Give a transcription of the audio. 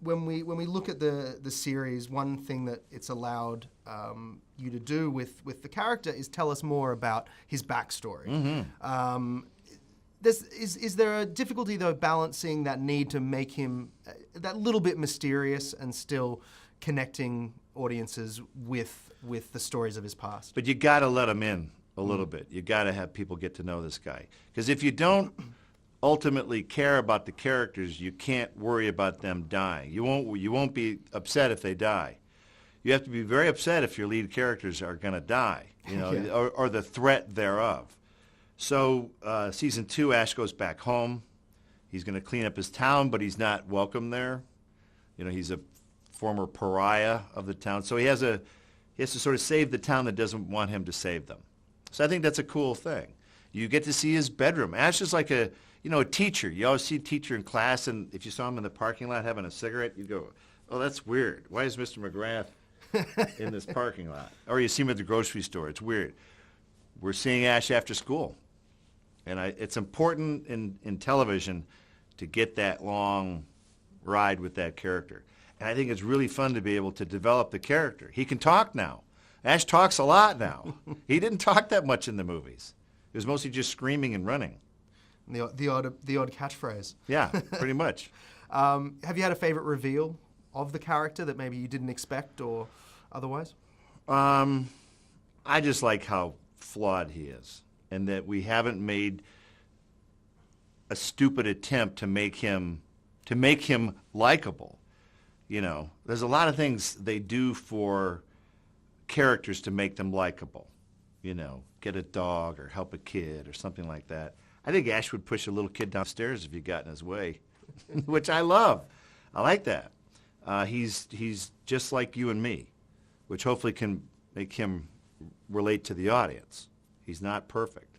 When we look at the series, one thing that it's allowed you to do with the character is tell us more about his backstory. Mm-hmm. Is there a difficulty, though, balancing that need to make him that little bit mysterious and still connecting audiences with the stories of his past? But you got to let him in a little bit. You got to have people get to know this guy. Because if you don't ultimately care about the characters, you can't worry about them dying. You won't be upset if they die. You have to be very upset if your lead characters are going to die, Yeah. or the threat thereof. So season 2, Ash goes back home. He's going to clean up his town, but he's not welcome there. He's a former pariah of the town. So he has to sort of save the town that doesn't want him to save them. So I think that's a cool thing. You get to see his bedroom. Ash is like a teacher. You always see a teacher in class, and if you saw him in the parking lot having a cigarette, you'd go, oh, that's weird. Why is Mr. McGrath in this parking lot? Or you see him at the grocery store. It's weird. We're seeing Ash after school. And it's important in television to get that long ride with that character. And I think it's really fun to be able to develop the character. He can talk now. Ash talks a lot now. He didn't talk that much in the movies. It was mostly just screaming and running. The odd catchphrase. Yeah, pretty much. Have you had a favorite reveal of the character that maybe you didn't expect or otherwise? I just like how flawed he is, and that we haven't made a stupid attempt to make him likable. There's a lot of things they do for characters to make them likable. Get a dog or help a kid or something like that. I think Ash would push a little kid downstairs if you got in his way, which I love. I like that. He's just like you and me, which hopefully can make him relate to the audience. He's not perfect.